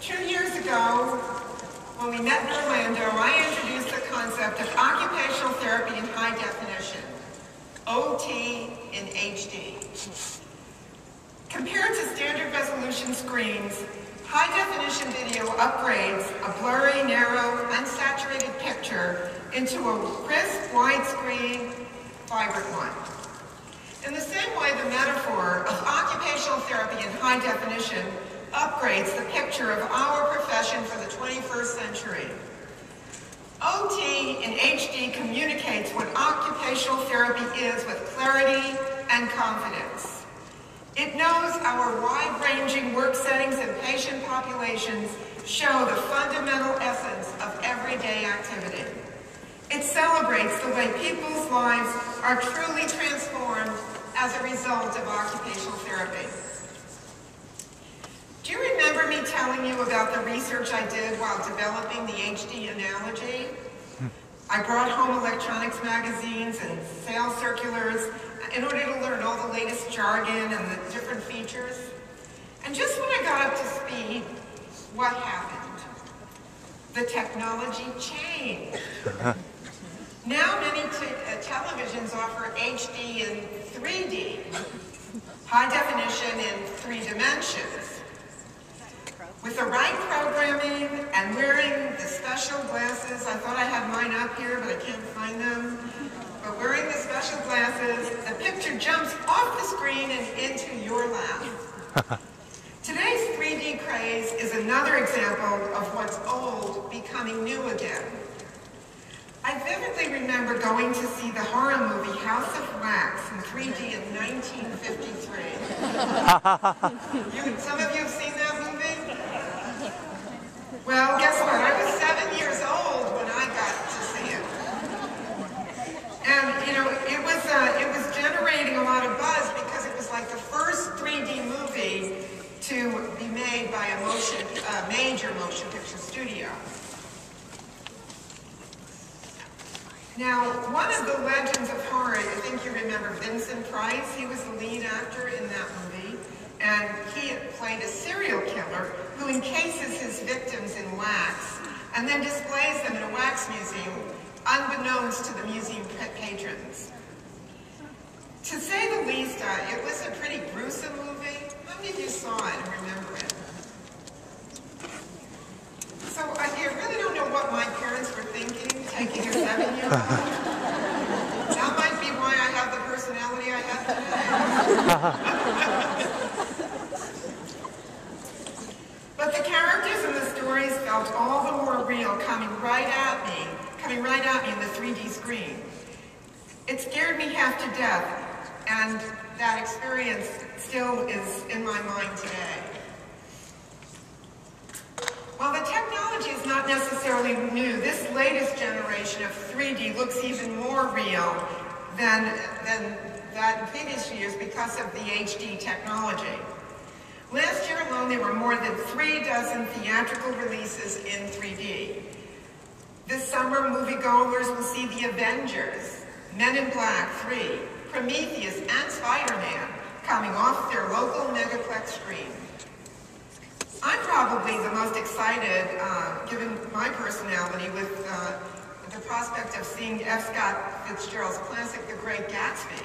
2 years ago, when we met in Orlando, I introduced the concept of occupational therapy in high definition, OT in HD. Compared to standard resolution screens, high-definition video upgrades a blurry, narrow, unsaturated picture into a crisp, widescreen, vibrant one. In the same way, the metaphor of occupational therapy in high definition upgrades the picture of our profession for the 21st century. OT in HD communicates what occupational therapy is with clarity and confidence. It knows our wide-ranging work settings and patient populations show the fundamental essence of everyday activity. It celebrates the way people's lives are truly transformed as a result of occupational therapy. Do you remember me telling you about the research I did while developing the HD analogy? I brought home electronics magazines and sales circulars in order to learn all the latest jargon and the different features. And just when I got up to speed, what happened? The technology changed. Now many televisions offer HD in 3D, high definition in 3 dimensions. With the right programming and wearing the special glasses, I thought I had mine up here, but I can't find them. But wearing the special glasses, the picture jumps off the screen and into your lap. Today's 3D craze is another example of what's old becoming new again. I vividly remember going to see the horror movie House of Wax in 3D in 1953. Some of you have seen that movie? Well, guess what? I was 7 years old when I got to see it. And, you know, it was generating a lot of buzz because it was like the first 3D movie to be made by a major motion picture studio. Now, one of the legends of horror, I think you remember Vincent Price. He was the lead actor in that movie, and he played a serial killer who encases his victims in wax and then displays them in a wax museum, unbeknownst to the museum patrons. To say the least, it was a pretty gruesome movie. How many of you saw it and remember it? So I really don't know what my parents were thinking, taking a 7-year-old. That might be why I have the personality I have today. But the characters and the stories felt all the more real coming right at me in the 3D screen. It scared me half to death, and that experience still is in my mind today. While the technology is not necessarily new, this latest generation of 3D looks even more real than that in previous years because of the HD technology. Last year alone, there were more than 36 theatrical releases in 3D. This summer, moviegoers will see The Avengers, Men in Black 3, Prometheus, and Spider-Man coming off their local megaplex screen. I'm probably the most excited, given my personality, with the prospect of seeing F. Scott Fitzgerald's classic, The Great Gatsby,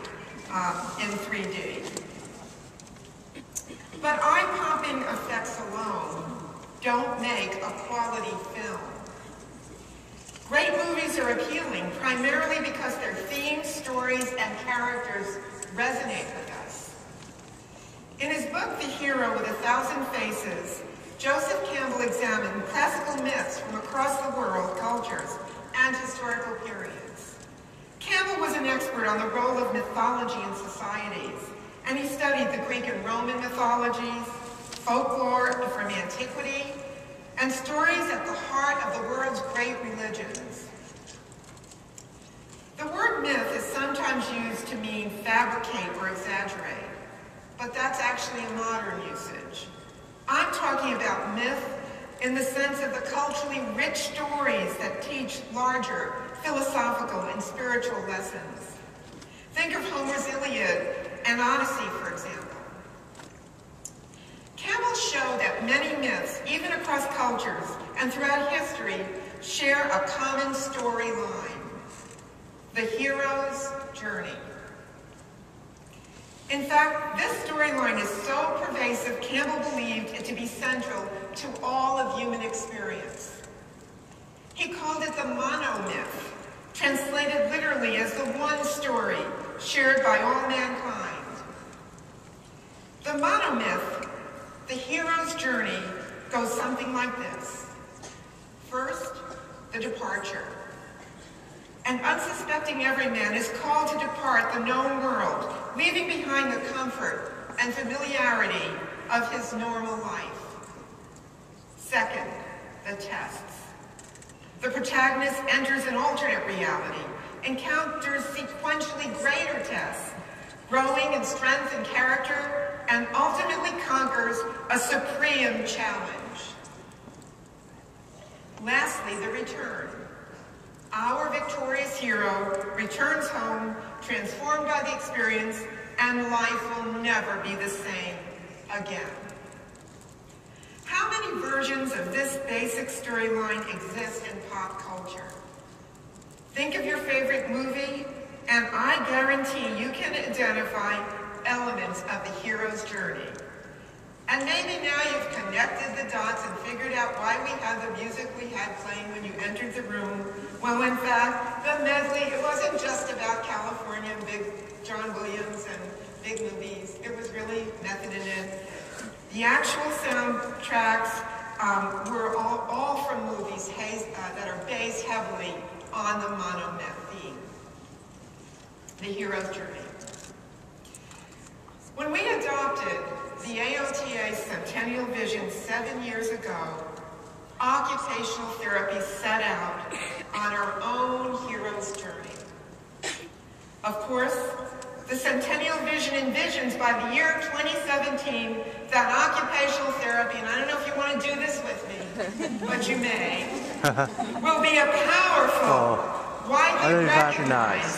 in 3D. But eye-popping effects alone don't make a quality film. Great movies are appealing primarily because their themes, stories, and characters resonate with us. In his book, The Hero with 1,000 Faces, Joseph Campbell examined classical myths from across the world, cultures, and historical periods. Campbell was an expert on the role of mythology in societies, and he studied the Greek and Roman mythologies, folklore from antiquity, and stories at the heart of the world's great religions. The word myth is sometimes used to mean fabricate or exaggerate, but that's actually a modern usage. I'm talking about myth in the sense of the culturally rich stories that teach larger philosophical and spiritual lessons. Think of Homer's Iliad and Odyssey, for example. Campbell showed that many myths, even across cultures and throughout history, share a common storyline: the hero's journey. In fact, this storyline is so pervasive, Campbell believed it to be central to all of human experience. He called it the monomyth, translated literally as the one story shared by all mankind. The monomyth, the hero's journey, goes something like this. First, the departure. An unsuspecting everyman is called to depart the known world, leaving behind the comfort and familiarity of his normal life. Second, the tests. The protagonist enters an alternate reality, encounters sequentially greater tests, growing in strength and character, and ultimately conquers a supreme challenge. Lastly, the return. Our victorious hero returns home, transformed by the experience, and life will never be the same again. How many versions of this basic storyline exist in pop culture? Think of your favorite movie, and I guarantee you can identify elements of the hero's journey. And maybe now you've connected the dots and figured out why we had the music we had playing when you entered the room. Well, in fact, the medley, it wasn't just about California and big John Williams and big movies. It was really method in it. The actual soundtracks were all from movies that are based heavily on the monomyth theme, the hero's journey. When we adopted the AOTA Centennial Vision 7 years ago, occupational therapy set out on our own hero's journey. Of course, the Centennial Vision envisions by the year 2017 that occupational therapy, and I don't know if you want to do this with me, but you may, will be a powerful, widely recognized,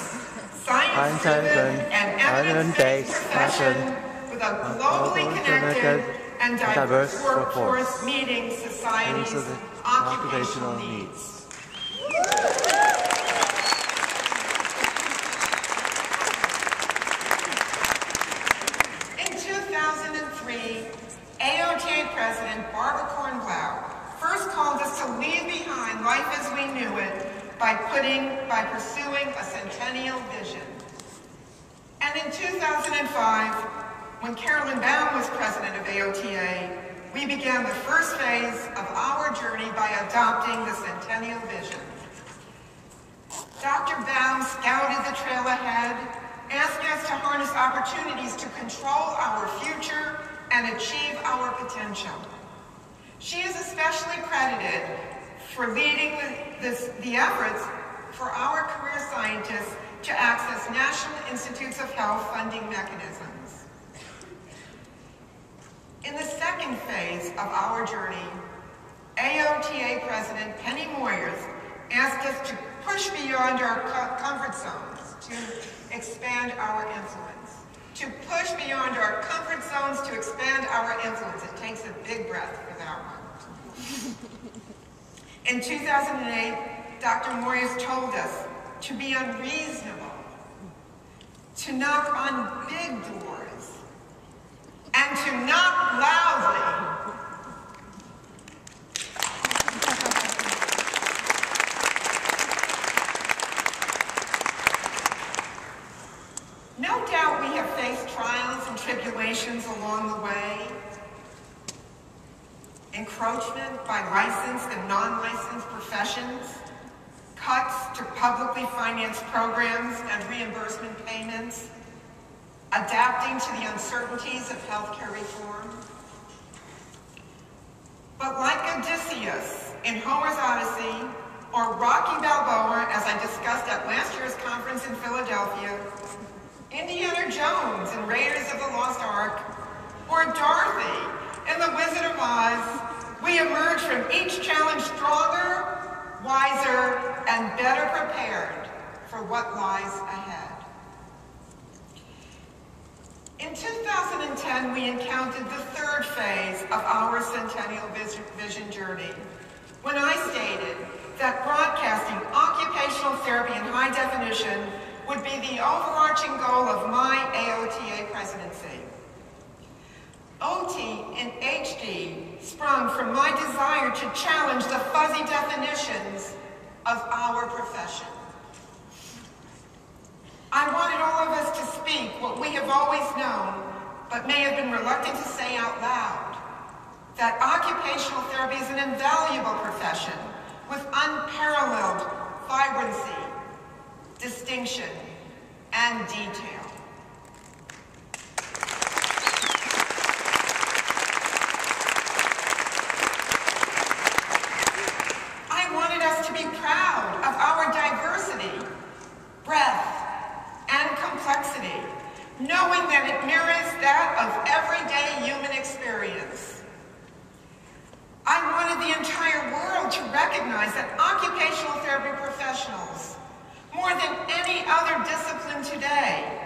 science-driven, and evidence-based profession with a globally connected and diverse workforce meeting society's occupational needs. In 2003, AOTA President Barbara Kornblau first called us to leave behind life as we knew it by pursuing a centennial vision. And in 2005, when Carolyn Baum was president of AOTA, we began the first phase of our journey by adopting the Centennial Vision. Dr. Baum scouted the trail ahead, asking us to harness opportunities to control our future and achieve our potential. She is especially credited for leading the efforts for our career scientists to access National Institutes of Health funding mechanisms. In the second phase of our journey, AOTA President Penny Moyers asked us to push beyond our comfort zones to expand our influence. To push beyond our comfort zones to expand our influence. It takes a big breath for that one. In 2008, Dr. Moyers told us to be unreasonable, to knock on big doors, and to knock loudly. No doubt we have faced trials and tribulations along the way. Encroachment by licensed and non-licensed professions, cuts to publicly financed programs and reimbursement payments, adapting to the uncertainties of healthcare reform. But like Odysseus in Homer's Odyssey, or Rocky Balboa, as I discussed at last year's conference in Philadelphia, Indiana Jones in Raiders of the Lost Ark, or Dorothy in The Wizard of Oz, we emerge from each challenge stronger, wiser, and better prepared for what lies ahead. In 2010, we encountered the third phase of our Centennial Vision journey, when I stated that broadcasting occupational therapy in high definition would be the overarching goal of my AOTA presidency. OT in HD sprung from my desire to challenge the fuzzy definitions of our profession. I wanted all of us to speak what we have always known, but may have been reluctant to say out loud, that occupational therapy is an invaluable profession with unparalleled vibrancy, distinction, and detail. I wanted us to be proud of our diversity, breadth, and complexity, knowing that it mirrors that of everyday human experience. I wanted the entire world to recognize that occupational therapy professionals, more than any other discipline today,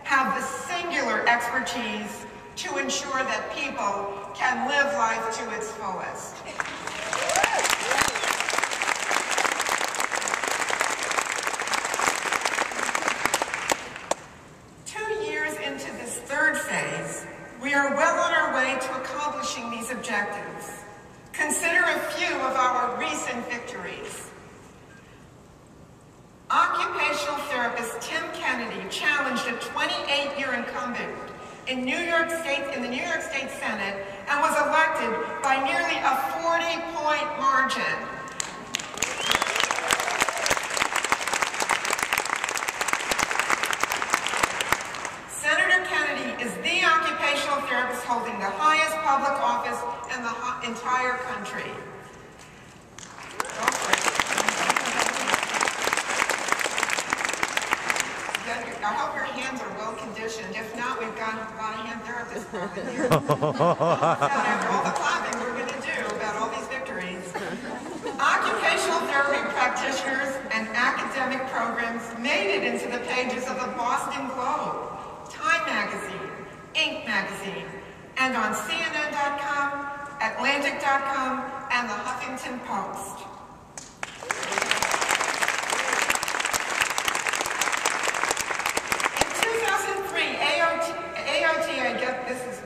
have the singular expertise to ensure that people can live life to its fullest. 2 years into this third phase, we are well on our way to accomplishing these objectives. Consider a few of our recent victories. Occupational therapist Tim Kennedy challenged a 28-year incumbent in the New York State Senate and was elected by nearly a 40-point margin. Senator Kennedy is the occupational therapist holding the highest public office in the entire country. I hope your hands are well conditioned. If not, we've got a lot of hand therapists probably here. After all the clapping we're going to do about all these victories. Occupational therapy practitioners and academic programs made it into the pages of the Boston Globe, Time Magazine, Inc. Magazine, and on CNN.com, Atlantic.com, and the Huffington Post. This is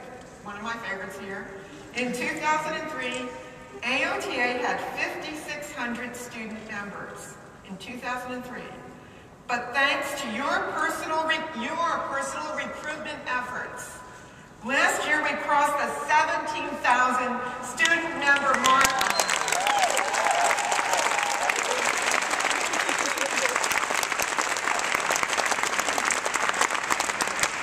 one of my favorites here. In 2003, AOTA had 5,600 student members in 2003. But thanks to your personal recruitment efforts, last year we crossed the 17,000 student member mark.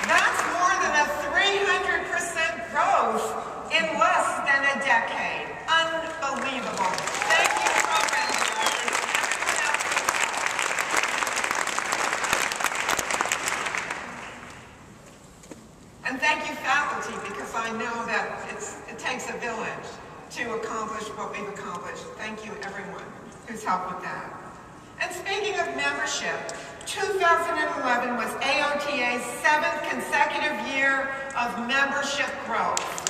That's more than a 300% growth in less than a decade. Unbelievable. Thank you, program directors, and everyone else. And thank you, faculty, because I know that it takes a village to accomplish what we've accomplished. Thank you, everyone who's helped with that. And speaking of membership, 2011 was AOTA's 7th consecutive year of membership growth.